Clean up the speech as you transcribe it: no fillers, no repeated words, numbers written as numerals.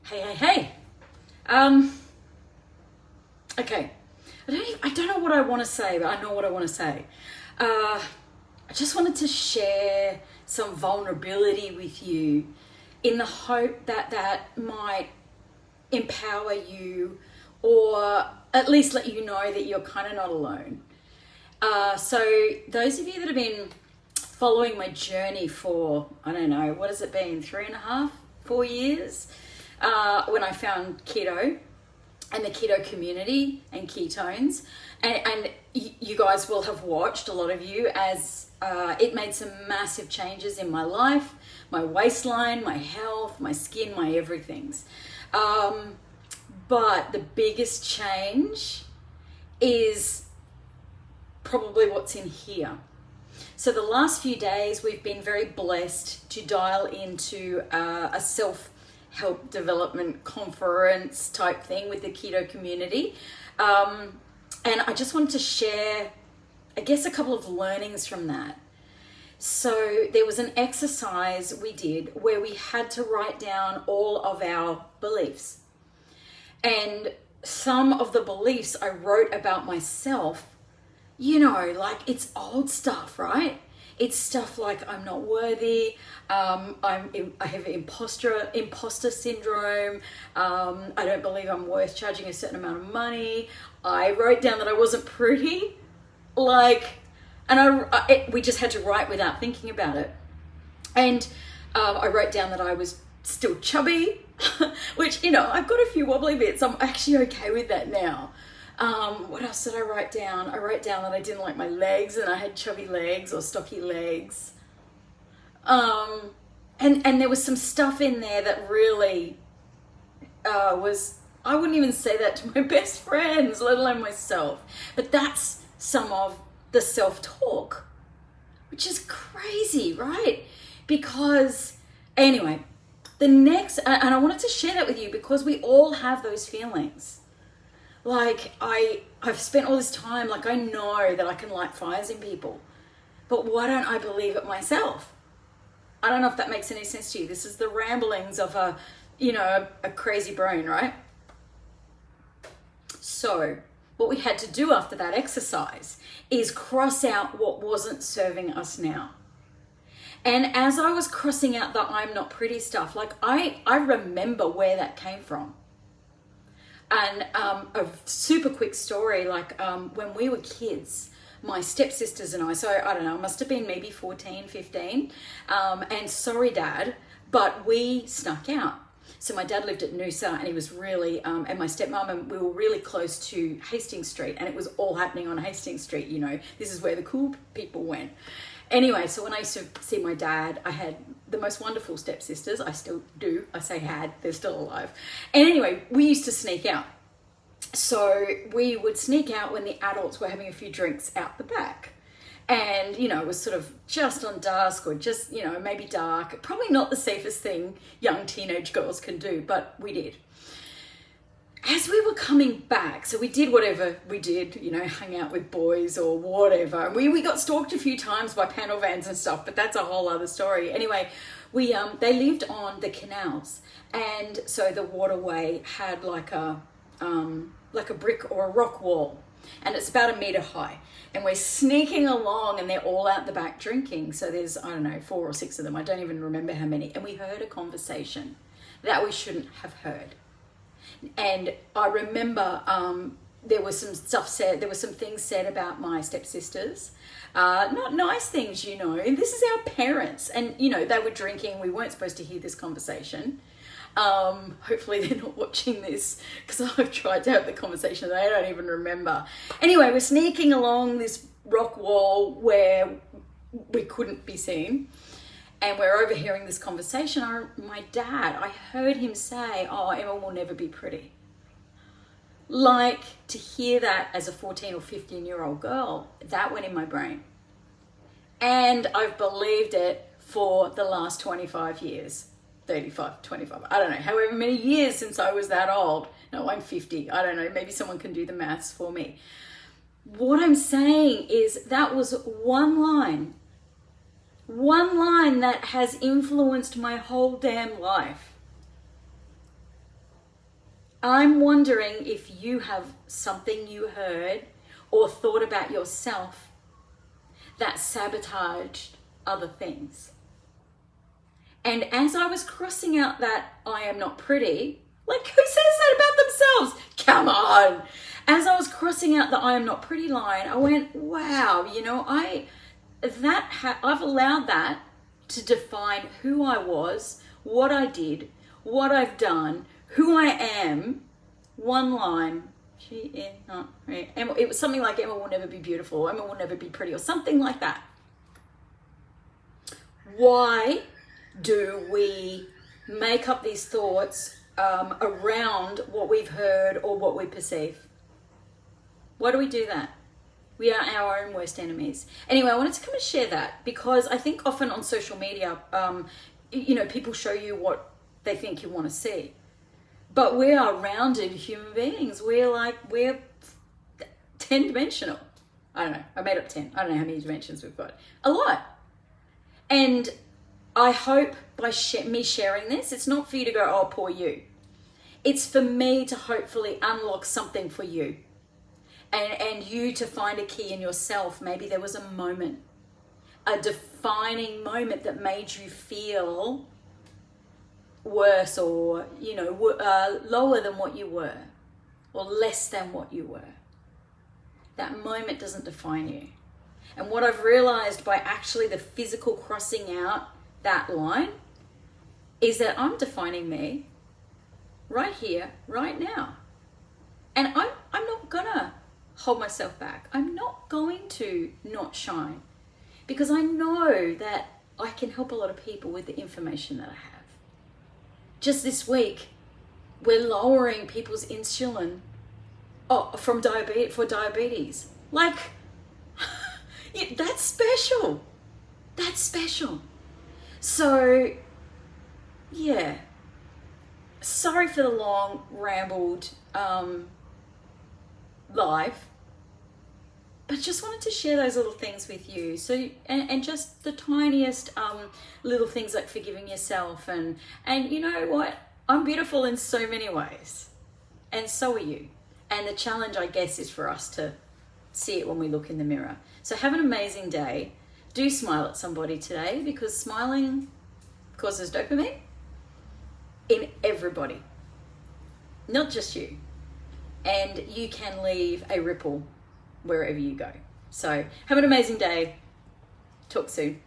Hey. Okay. I don't know what I want to say, but I know what I want to say. I just wanted to share some vulnerability with you in the hope that that might empower you or at least let you know that you're kind of not alone. So those of you that have been following my journey for, I don't know, what has it been, 3.5, 4 years, when I found keto and the keto community and ketones, and you guys will have watched, a lot of you, as it made some massive changes in my life, my waistline, my health, my skin, my everythings. But the biggest change is probably what's in here. So the last few days we've been very blessed to dial into a self-help development conference type thing with the keto community. And I just wanted to share, I guess, a couple of learnings from that. So there was an exercise we did where we had to write down all of our beliefs. And some of the beliefs I wrote about myself, you know, like it's old stuff, right? It's stuff like I'm not worthy, I have imposter syndrome, I don't believe I'm worth charging a certain amount of money. I wrote down that I wasn't pretty, we just had to write without thinking about it. And I wrote down that I was still chubby, which, you know, I've got a few wobbly bits. I'm actually okay with that now. What else did I write down? I wrote down that I didn't like my legs and I had chubby legs or stocky legs. And there was some stuff in there that really I wouldn't even say that to my best friends, let alone myself. But that's some of the self-talk, which is crazy, right? Because anyway, and I wanted to share that with you because we all have those feelings. Like I've spent all this time, like I know that I can light fires in people, but why don't I believe it myself? I don't know if that makes any sense to you. This is the ramblings of a crazy brain, right? So what we had to do after that exercise is cross out what wasn't serving us now. And as I was crossing out the I'm not pretty stuff, like I remember where that came from. And a super quick story, when we were kids, my stepsisters and I, so I don't know, it must have been maybe 14, 15, and sorry Dad, but we snuck out. So my dad lived at Noosa and he was really, and my stepmom, and we were really close to Hastings Street, and it was all happening on Hastings Street, you know, this is where the cool people went. Anyway, so when I used to see my dad, I had the most wonderful stepsisters. I still do. I say had, they're still alive. And anyway, we used to sneak out. So we would sneak out when the adults were having a few drinks out the back. And, you know, it was sort of just on dusk or just, you know, maybe dark. Probably not the safest thing young teenage girls can do, but we did. As we were coming back, so we did whatever we did, you know, hang out with boys or whatever. We got stalked a few times by panel vans and stuff, but that's a whole other story. Anyway, they lived on the canals, and so the waterway had like a brick or a rock wall, and it's about 1 meter high. And we're sneaking along, and they're all out the back drinking. So there's, I don't know, 4 or 6 of them. I don't even remember how many. And we heard a conversation that we shouldn't have heard. And I remember there was some stuff said, there were some things said about my stepsisters, not nice things, you know, and this is our parents, and, you know, they were drinking, we weren't supposed to hear this conversation. Hopefully they're not watching this, because I've tried to have the conversation, they don't even remember. Anyway, we're sneaking along this rock wall where we couldn't be seen. And we're overhearing this conversation. My dad, I heard him say, "Oh, Emma will never be pretty." Like, to hear that as a 14 or 15-year-old girl, that went in my brain. And I've believed it for the last 25 years, 35, 25, I don't know, however many years since I was that old. No, I'm 50. I don't know, maybe someone can do the maths for me. What I'm saying is that was one line that has influenced my whole damn life. I'm wondering if you have something you heard or thought about yourself that sabotaged other things. And as I was crossing out that I am not pretty, like who says that about themselves? Come on. As I was crossing out the I am not pretty line, I went, wow, I've allowed that to define who I was, what I did, what I've done, who I am. One line. She is not pretty. Emma, it was something like Emma will never be beautiful, Emma will never be pretty, or something like that. Why do we make up these thoughts around what we've heard or what we perceive? Why do we do that? We are our own worst enemies. Anyway, I wanted to come and share that because I think often on social media, people show you what they think you want to see. But we are rounded human beings. We're 10-dimensional. I don't know. I made up 10. I don't know how many dimensions we've got. A lot. And I hope by me sharing this, it's not for you to go, oh, poor you. It's for me to hopefully unlock something for you. And you to find a key in yourself. Maybe there was a moment, a defining moment that made you feel worse or, lower than what you were or less than what you were. That moment doesn't define you. And what I've realized by actually the physical crossing out that line is that I'm defining me right here, right now. And I'm not gonna hold myself back. I'm not going to not shine because I know that I can help a lot of people with the information that I have. Just this week, we're lowering people's insulin for diabetes. Like, that's special. That's special. So, yeah. Sorry for the long, rambled live. But just wanted to share those little things with you. So, and just the tiniest little things like forgiving yourself. And you know what? I'm beautiful in so many ways. And so are you. And the challenge, I guess, is for us to see it when we look in the mirror. So have an amazing day. Do smile at somebody today because smiling causes dopamine in everybody, not just you. And you can leave a ripple wherever you go. So have an amazing day. Talk soon.